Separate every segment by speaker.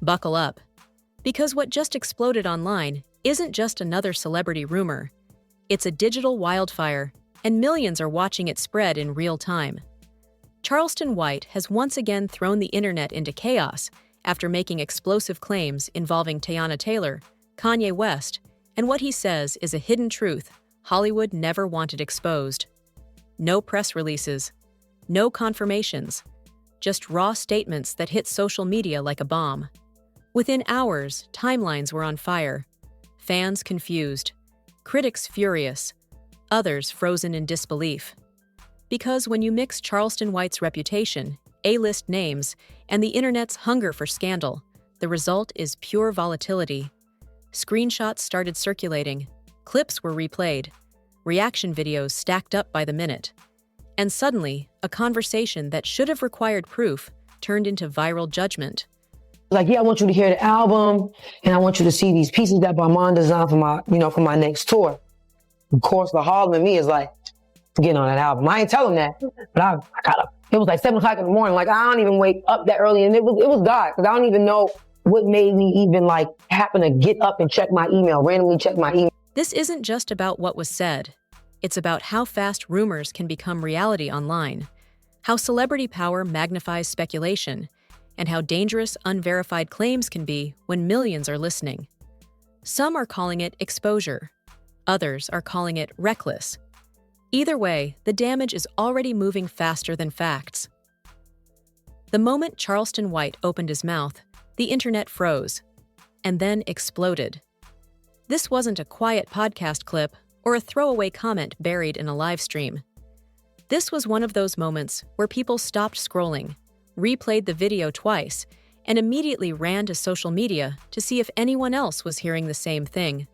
Speaker 1: Buckle up. Because what just exploded online isn't just another celebrity rumor. It's a digital wildfire, and millions are watching it spread in real time. Charleston White has once again thrown the internet into chaos after making explosive claims involving Teyana Taylor, Kanye West, and what he says is a hidden truth Hollywood never wanted exposed. No press releases, no confirmations, just raw statements that hit social media like a bomb. Within hours, timelines were on fire, fans confused, critics furious, others frozen in disbelief. Because when you mix Charleston White's reputation, A-list names, and the internet's hunger for scandal, the result is pure volatility. Screenshots started circulating, clips were replayed, reaction videos stacked up by the minute. And suddenly, a conversation that should have required proof turned into viral judgment.
Speaker 2: Like, yeah, I want you to hear the album, and I want you to see these pieces that my mom designed for my next tour. Of course, the Harlem in me is like, getting on that album. I ain't tell him that, but I got up. It was like 7 o'clock in the morning. Like, I don't even wake up that early, and it was God, because I don't even know what made me even like happen to get up and check my email, randomly check my email.
Speaker 1: This isn't just about what was said. It's about how fast rumors can become reality online, how celebrity power magnifies speculation, and how dangerous unverified claims can be when millions are listening. Some are calling it exposure. Others are calling it reckless. Either way, the damage is already moving faster than facts. The moment Charleston White opened his mouth, the internet froze, and then exploded. This wasn't a quiet podcast clip or a throwaway comment buried in a live stream. This was one of those moments where people stopped scrolling, replayed the video twice, and immediately ran to social media to see if anyone else was hearing the same thing.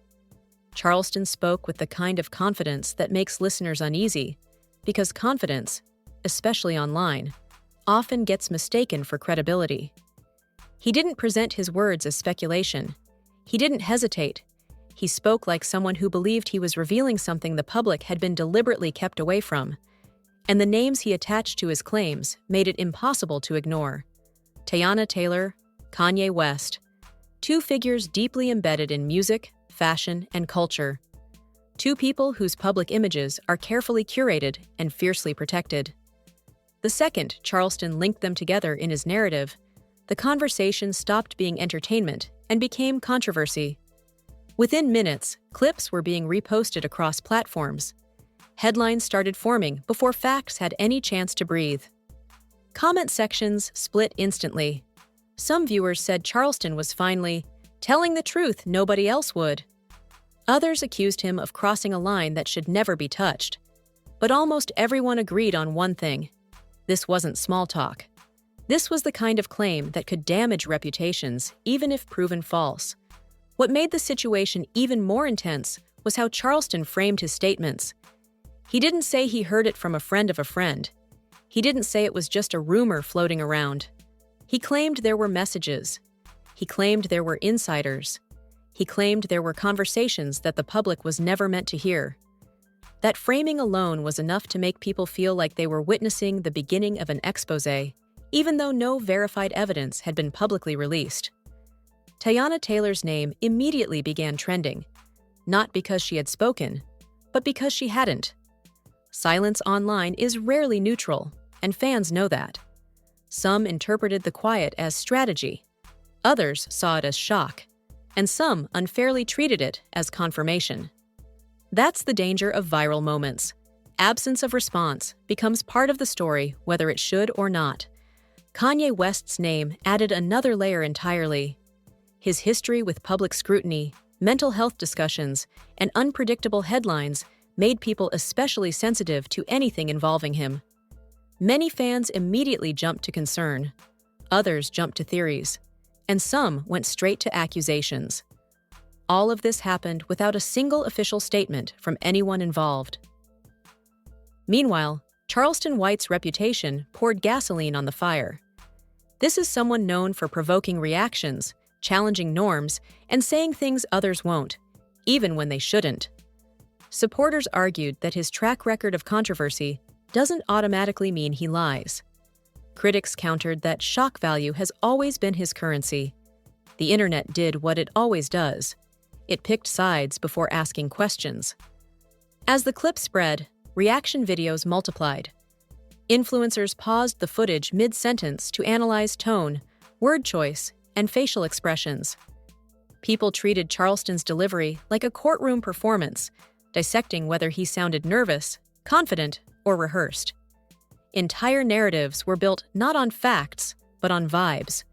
Speaker 1: Charleston spoke with the kind of confidence that makes listeners uneasy, because confidence, especially online, often gets mistaken for credibility. He didn't present his words as speculation. He didn't hesitate. He spoke like someone who believed he was revealing something the public had been deliberately kept away from. And the names he attached to his claims made it impossible to ignore. Teyana Taylor, Kanye West, two figures deeply embedded in music, fashion, and culture. Two people whose public images are carefully curated and fiercely protected. The second Charleston linked them together in his narrative, the conversation stopped being entertainment and became controversy. Within minutes, clips were being reposted across platforms. Headlines started forming before facts had any chance to breathe. Comment sections split instantly. Some viewers said Charleston was finally telling the truth nobody else would. Others accused him of crossing a line that should never be touched. But almost everyone agreed on one thing. This wasn't small talk. This was the kind of claim that could damage reputations, even if proven false. What made the situation even more intense was how Charleston framed his statements. He didn't say he heard it from a friend of a friend. He didn't say it was just a rumor floating around. He claimed there were messages. He claimed there were insiders. He claimed there were conversations that the public was never meant to hear. That framing alone was enough to make people feel like they were witnessing the beginning of an exposé, even though no verified evidence had been publicly released. Teyana Taylor's name immediately began trending, not because she had spoken, but because she hadn't. Silence online is rarely neutral, and fans know that. Some interpreted the quiet as strategy. Others saw it as shock, and some unfairly treated it as confirmation. That's the danger of viral moments. Absence of response becomes part of the story, whether it should or not. Kanye West's name added another layer entirely. His history with public scrutiny, mental health discussions, and unpredictable headlines made people especially sensitive to anything involving him. Many fans immediately jumped to concern. Others jumped to theories. And some went straight to accusations. All of this happened without a single official statement from anyone involved. Meanwhile, Charleston White's reputation poured gasoline on the fire. This is someone known for provoking reactions, challenging norms, and saying things others won't, even when they shouldn't. Supporters argued that his track record of controversy doesn't automatically mean he lies. Critics countered that shock value has always been his currency. The internet did what it always does. It picked sides before asking questions. As the clip spread, reaction videos multiplied. Influencers paused the footage mid-sentence to analyze tone, word choice, and facial expressions. People treated Charleston's delivery like a courtroom performance, dissecting whether he sounded nervous, confident, or rehearsed. Entire narratives were built not on facts, but on vibes.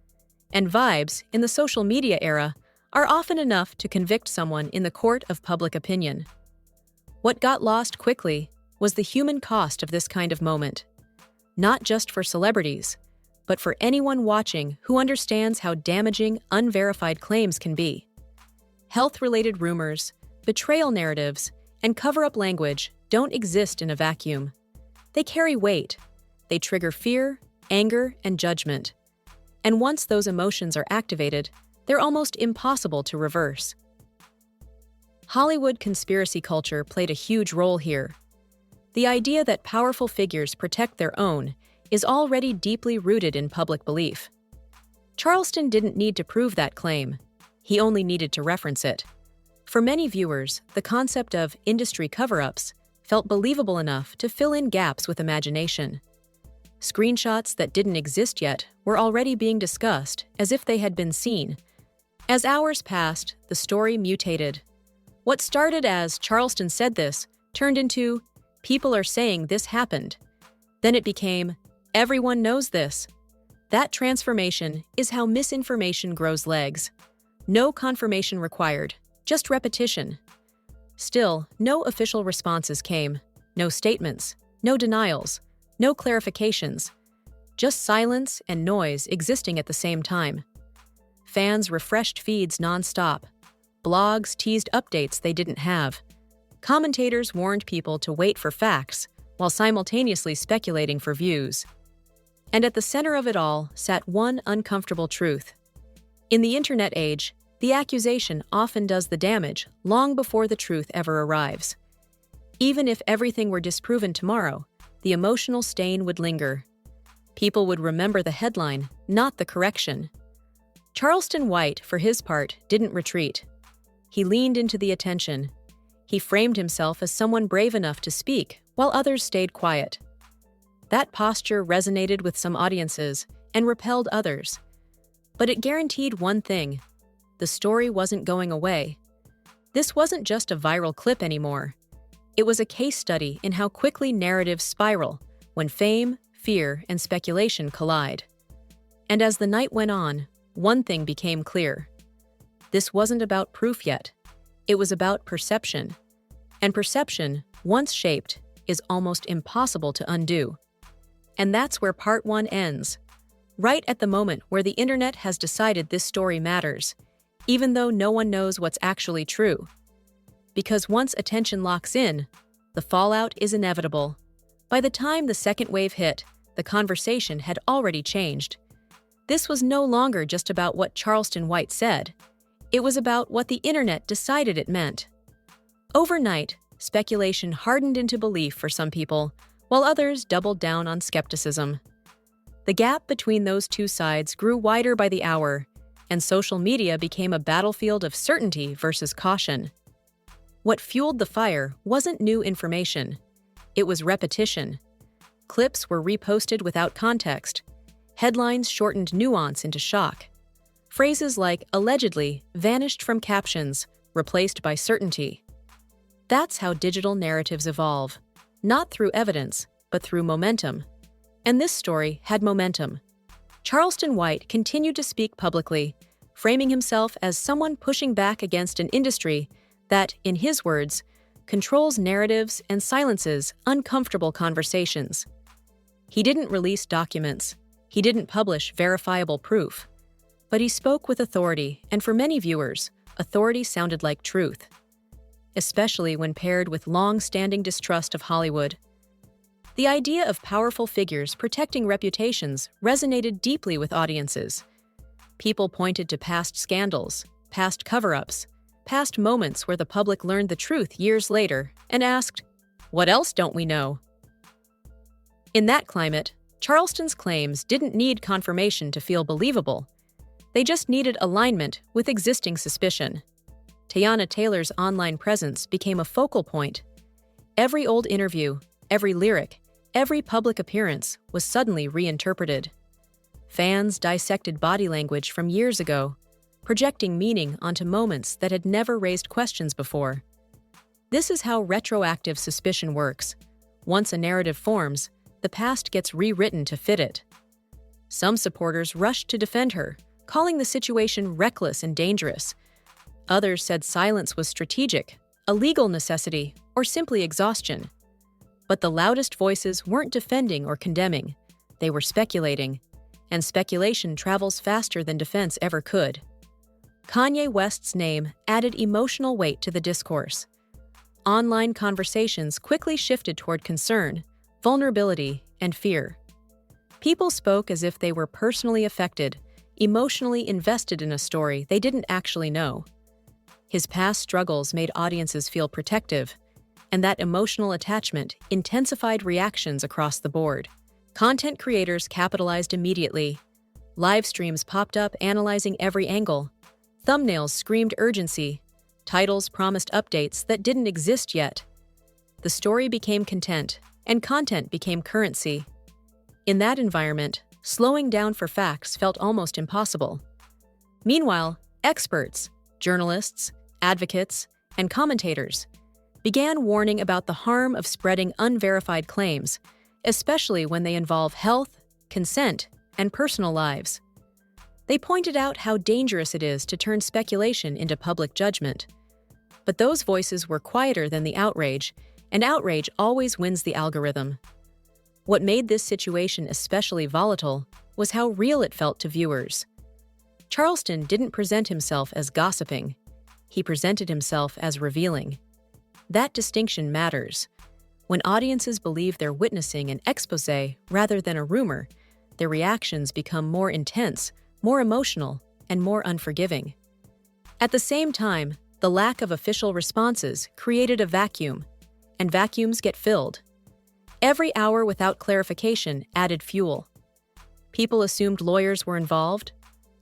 Speaker 1: And vibes, in the social media era, are often enough to convict someone in the court of public opinion. What got lost quickly was the human cost of this kind of moment. Not just for celebrities, but for anyone watching who understands how damaging unverified claims can be. Health-related rumors, betrayal narratives, and cover-up language don't exist in a vacuum. They carry weight. They trigger fear, anger, and judgment. And once those emotions are activated, they're almost impossible to reverse. Hollywood conspiracy culture played a huge role here. The idea that powerful figures protect their own is already deeply rooted in public belief. Charleston didn't need to prove that claim. He only needed to reference it. For many viewers, the concept of industry cover-ups felt believable enough to fill in gaps with imagination. Screenshots that didn't exist yet were already being discussed as if they had been seen. As hours passed, the story mutated. What started as "Charleston said this" turned into "people are saying this happened." Then it became "everyone knows this." That transformation is how misinformation grows legs. No confirmation required, just repetition. Still, no official responses came. No statements, no denials, no clarifications. Just silence and noise existing at the same time. Fans refreshed feeds nonstop. Blogs teased updates they didn't have. Commentators warned people to wait for facts, while simultaneously speculating for views. And at the center of it all sat one uncomfortable truth. In the internet age, the accusation often does the damage long before the truth ever arrives. Even if everything were disproven tomorrow, the emotional stain would linger. People would remember the headline, not the correction. Charleston White, for his part, didn't retreat. He leaned into the attention. He framed himself as someone brave enough to speak, while others stayed quiet. That posture resonated with some audiences and repelled others. But it guaranteed one thing: the story wasn't going away. This wasn't just a viral clip anymore. It was a case study in how quickly narratives spiral when fame, fear, and speculation collide. And as the night went on, one thing became clear. This wasn't about proof yet. It was about perception. And perception, once shaped, is almost impossible to undo. And that's where part one ends. Right at the moment where the internet has decided this story matters, even though no one knows what's actually true. Because once attention locks in, the fallout is inevitable. By the time the second wave hit, the conversation had already changed. This was no longer just about what Charleston White said. It was about what the internet decided it meant. Overnight, speculation hardened into belief for some people, while others doubled down on skepticism. The gap between those two sides grew wider by the hour, and social media became a battlefield of certainty versus caution. What fueled the fire wasn't new information. It was repetition. Clips were reposted without context. Headlines shortened nuance into shock. Phrases like "allegedly" vanished from captions, replaced by certainty. That's how digital narratives evolve, not through evidence, but through momentum. And this story had momentum. Charleston White continued to speak publicly, framing himself as someone pushing back against an industry that, in his words, controls narratives and silences uncomfortable conversations. He didn't release documents. He didn't publish verifiable proof. But he spoke with authority, and for many viewers, authority sounded like truth. Especially when paired with long-standing distrust of Hollywood. The idea of powerful figures protecting reputations resonated deeply with audiences. People pointed to past scandals, past cover-ups, past moments where the public learned the truth years later and asked, "What else don't we know?" In that climate, Charleston's claims didn't need confirmation to feel believable. They just needed alignment with existing suspicion. Teyana Taylor's online presence became a focal point. Every old interview, every lyric, every public appearance was suddenly reinterpreted. Fans dissected body language from years ago, projecting meaning onto moments that had never raised questions before. This is how retroactive suspicion works. Once a narrative forms, the past gets rewritten to fit it. Some supporters rushed to defend her, calling the situation reckless and dangerous. Others said silence was strategic, a legal necessity, or simply exhaustion. But the loudest voices weren't defending or condemning. They were speculating, and speculation travels faster than defense ever could. Kanye West's name added emotional weight to the discourse. Online conversations quickly shifted toward concern, vulnerability, and fear. People spoke as if they were personally affected, emotionally invested in a story they didn't actually know. His past struggles made audiences feel protective, and that emotional attachment intensified reactions across the board. Content creators capitalized immediately. Live streams popped up analyzing every angle. Thumbnails screamed urgency. Titles promised updates that didn't exist yet. The story became content, and content became currency. In that environment, slowing down for facts felt almost impossible. Meanwhile, experts, journalists, advocates, and commentators began warning about the harm of spreading unverified claims, especially when they involve health, consent, and personal lives. They pointed out how dangerous it is to turn speculation into public judgment. But those voices were quieter than the outrage, and outrage always wins the algorithm. What made this situation especially volatile was how real it felt to viewers. Charleston didn't present himself as gossiping. He presented himself as revealing. That distinction matters. When audiences believe they're witnessing an exposé rather than a rumor, their reactions become more intense, more emotional, and more unforgiving. At the same time, the lack of official responses created a vacuum, and vacuums get filled. Every hour without clarification added fuel. People assumed lawyers were involved.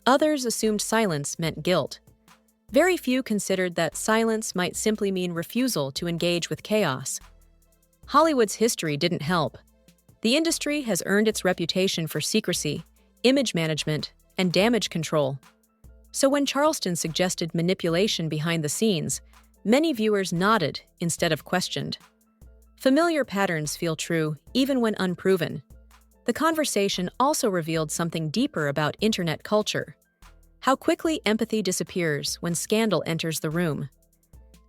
Speaker 1: Others assumed silence meant guilt. Very few considered that silence might simply mean refusal to engage with chaos. Hollywood's history didn't help. The industry has earned its reputation for secrecy, image management, and damage control. So when Charleston suggested manipulation behind the scenes, many viewers nodded instead of questioned. Familiar patterns feel true even when unproven. The conversation also revealed something deeper about internet culture. How quickly empathy disappears when scandal enters the room.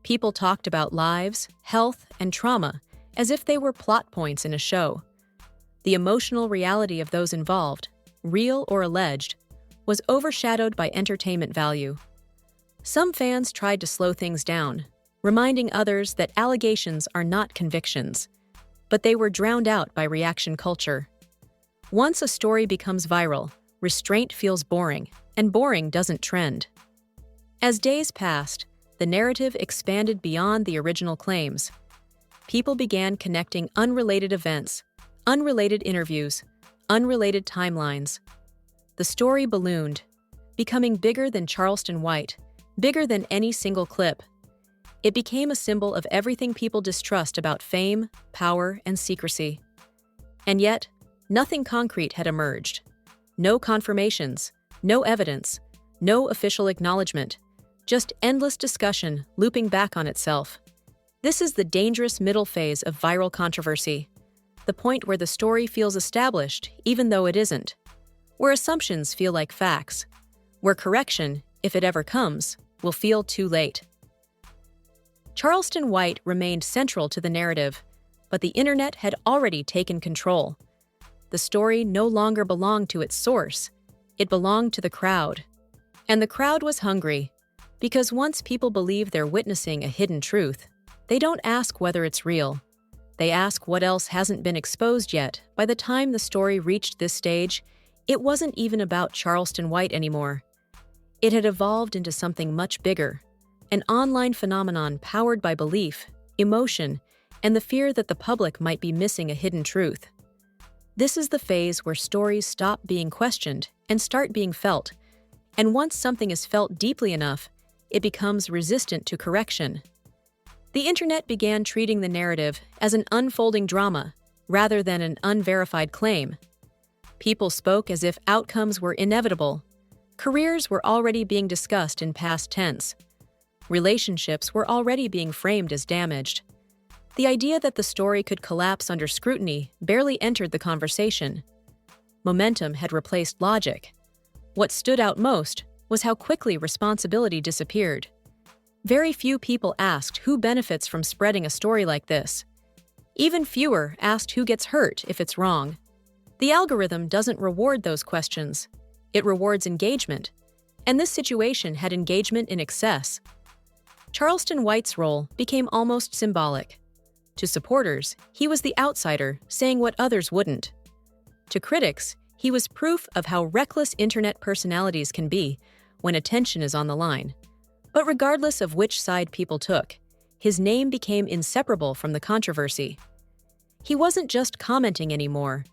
Speaker 1: People talked about lives, health, and trauma as if they were plot points in a show. The emotional reality of those involved, real or alleged, was overshadowed by entertainment value. Some fans tried to slow things down, reminding others that allegations are not convictions, but they were drowned out by reaction culture. Once a story becomes viral, restraint feels boring, and boring doesn't trend. As days passed, the narrative expanded beyond the original claims. People began connecting unrelated events, unrelated interviews, unrelated timelines. The story ballooned, becoming bigger than Charleston White, bigger than any single clip. It became a symbol of everything people distrust about fame, power, and secrecy. And yet, nothing concrete had emerged. No confirmations, no evidence, no official acknowledgement, just endless discussion looping back on itself. This is the dangerous middle phase of viral controversy, the point where the story feels established even though it isn't, where assumptions feel like facts, where correction, if it ever comes, will feel too late. Charleston White remained central to the narrative, but the internet had already taken control. The story no longer belonged to its source. It belonged to the crowd. And the crowd was hungry, because once people believe they're witnessing a hidden truth, they don't ask whether it's real. They ask what else hasn't been exposed yet. By the time the story reached this stage, it wasn't even about Charleston White anymore. It had evolved into something much bigger, an online phenomenon powered by belief, emotion, and the fear that the public might be missing a hidden truth. This is the phase where stories stop being questioned and start being felt. And once something is felt deeply enough, it becomes resistant to correction. The internet began treating the narrative as an unfolding drama rather than an unverified claim. People spoke as if outcomes were inevitable. Careers were already being discussed in past tense. Relationships were already being framed as damaged. The idea that the story could collapse under scrutiny barely entered the conversation. Momentum had replaced logic. What stood out most was how quickly responsibility disappeared. Very few people asked who benefits from spreading a story like this. Even fewer asked who gets hurt if it's wrong. The algorithm doesn't reward those questions. It rewards engagement. And this situation had engagement in excess. Charleston White's role became almost symbolic. To supporters, he was the outsider, saying what others wouldn't. To critics, he was proof of how reckless internet personalities can be when attention is on the line. But regardless of which side people took, his name became inseparable from the controversy. He wasn't just commenting anymore.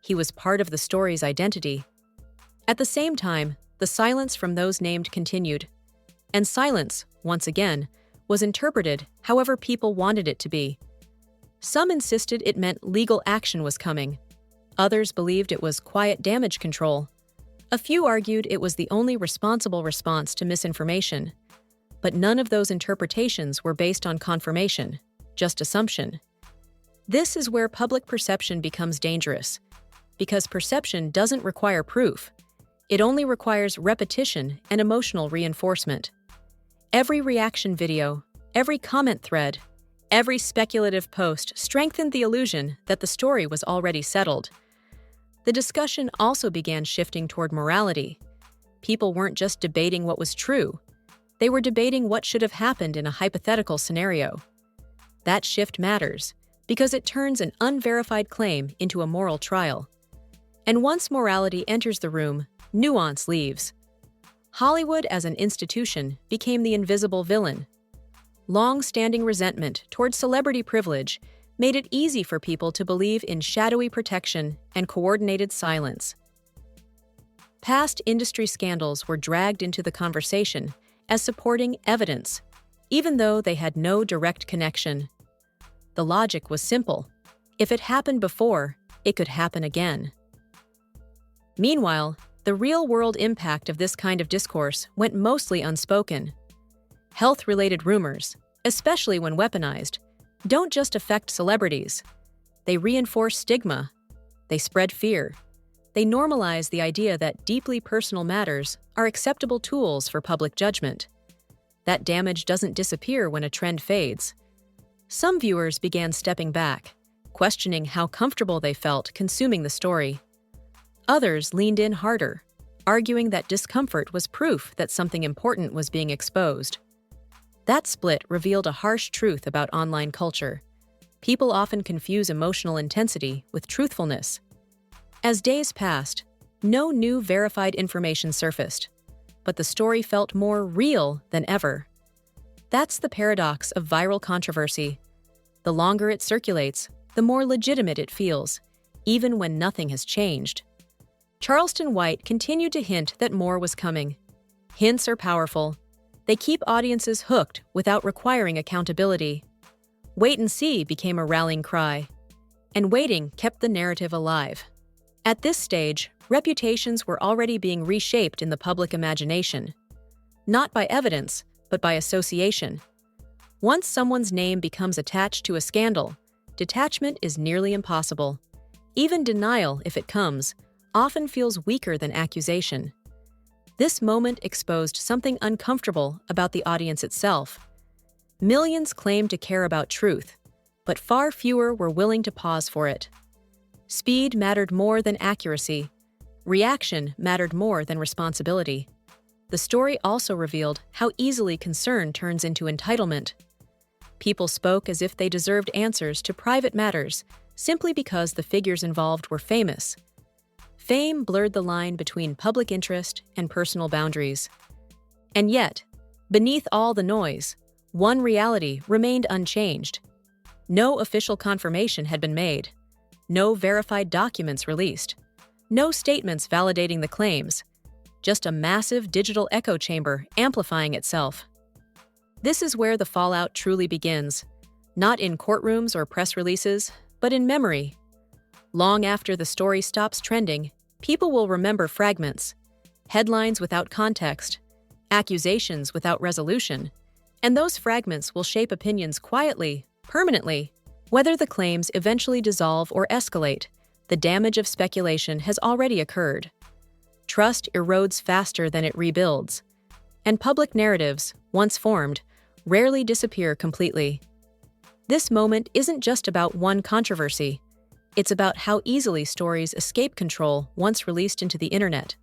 Speaker 1: He was part of the story's identity. At the same time, the silence from those named continued. And silence, once again, was interpreted however people wanted it to be. Some insisted it meant legal action was coming. Others believed it was quiet damage control. A few argued it was the only responsible response to misinformation. But none of those interpretations were based on confirmation, just assumption. This is where public perception becomes dangerous, because perception doesn't require proof. It only requires repetition and emotional reinforcement. Every reaction video, every comment thread, every speculative post strengthened the illusion that the story was already settled. The discussion also began shifting toward morality. People weren't just debating what was true. They were debating what should have happened in a hypothetical scenario. That shift matters because it turns an unverified claim into a moral trial. And once morality enters the room, nuance leaves. Hollywood as an institution became the invisible villain. Long-standing resentment toward celebrity privilege made it easy for people to believe in shadowy protection and coordinated silence. Past industry scandals were dragged into the conversation as supporting evidence, even though they had no direct connection. The logic was simple. If it happened before, it could happen again. Meanwhile, the real-world impact of this kind of discourse went mostly unspoken. Health-related rumors, especially when weaponized, don't just affect celebrities. They reinforce stigma. They spread fear. They normalize the idea that deeply personal matters are acceptable tools for public judgment. That damage doesn't disappear when a trend fades. Some viewers began stepping back, questioning how comfortable they felt consuming the story. Others leaned in harder, arguing that discomfort was proof that something important was being exposed. That split revealed a harsh truth about online culture. People often confuse emotional intensity with truthfulness. As days passed, no new verified information surfaced, but the story felt more real than ever. That's the paradox of viral controversy. The longer it circulates, the more legitimate it feels, even when nothing has changed. Charleston White continued to hint that more was coming. Hints are powerful. They keep audiences hooked without requiring accountability. Wait and see became a rallying cry, and waiting kept the narrative alive. At this stage, reputations were already being reshaped in the public imagination. Not by evidence, but by association. Once someone's name becomes attached to a scandal, detachment is nearly impossible. Even denial, if it comes, often feels weaker than accusation. This moment exposed something uncomfortable about the audience itself. Millions claimed to care about truth, but far fewer were willing to pause for it. Speed mattered more than accuracy. Reaction mattered more than responsibility. The story also revealed how easily concern turns into entitlement. People spoke as if they deserved answers to private matters simply because the figures involved were famous. Fame blurred the line between public interest and personal boundaries. And yet, beneath all the noise, one reality remained unchanged. No official confirmation had been made. No verified documents released. No statements validating the claims. just a massive digital echo chamber amplifying itself. This is where the fallout truly begins, not in courtrooms or press releases, but in memory. Long after the story stops trending, people will remember fragments, headlines without context, accusations without resolution, and those fragments will shape opinions quietly, permanently. Whether the claims eventually dissolve or escalate, the damage of speculation has already occurred. Trust erodes faster than it rebuilds, and public narratives, once formed, rarely disappear completely. This moment isn't just about one controversy. It's about how easily stories escape control once released into the internet,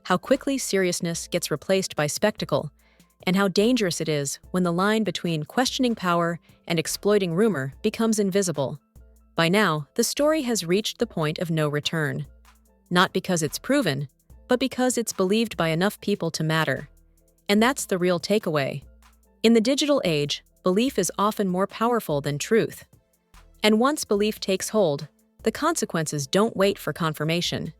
Speaker 1: how quickly seriousness gets replaced by spectacle, and how dangerous it is when the line between questioning power and exploiting rumor becomes invisible. By now, the story has reached the point of no return. Not because it's proven, but because it's believed by enough people to matter. And that's the real takeaway. In the digital age, belief is often more powerful than truth. And once belief takes hold, the consequences don't wait for confirmation.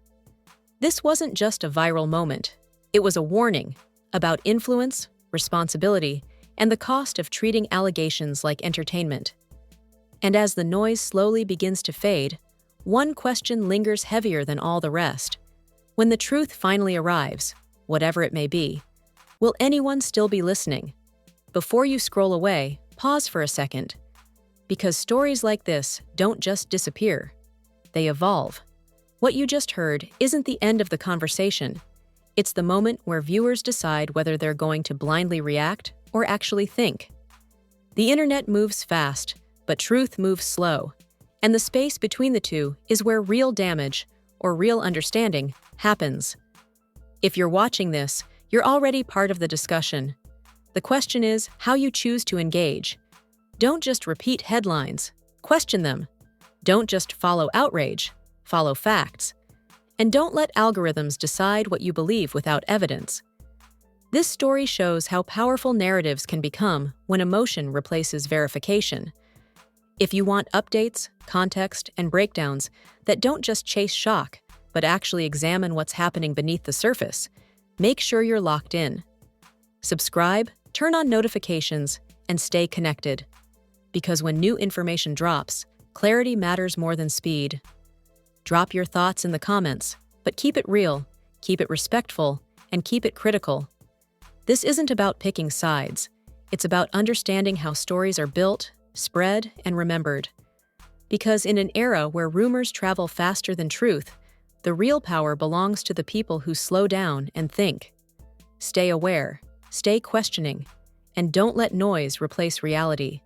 Speaker 1: This wasn't just a viral moment. It was a warning about influence, responsibility, and the cost of treating allegations like entertainment. And as the noise slowly begins to fade, one question lingers heavier than all the rest. When the truth finally arrives, whatever it may be, will anyone still be listening? Before you scroll away, pause for a second. Because stories like this don't just disappear, they evolve. What you just heard isn't the end of the conversation. It's the moment where viewers decide whether they're going to blindly react or actually think. The internet moves fast, but truth moves slow, and the space between the two is where real damage, or real understanding, happens. If you're watching this, you're already part of the discussion. The question is how you choose to engage. Don't just repeat headlines, question them. Don't just follow outrage, follow facts. And don't let algorithms decide what you believe without evidence. This story shows how powerful narratives can become when emotion replaces verification. If you want updates, context, and breakdowns that don't just chase shock, but actually examine what's happening beneath the surface, make sure you're locked in. Subscribe, turn on notifications, and stay connected. Because when new information drops, clarity matters more than speed. Drop your thoughts in the comments, but keep it real, keep it respectful, and keep it critical. This isn't about picking sides. It's about understanding how stories are built, spread, and remembered. Because in an era where rumors travel faster than truth, the real power belongs to the people who slow down and think. Stay aware, stay questioning, and don't let noise replace reality.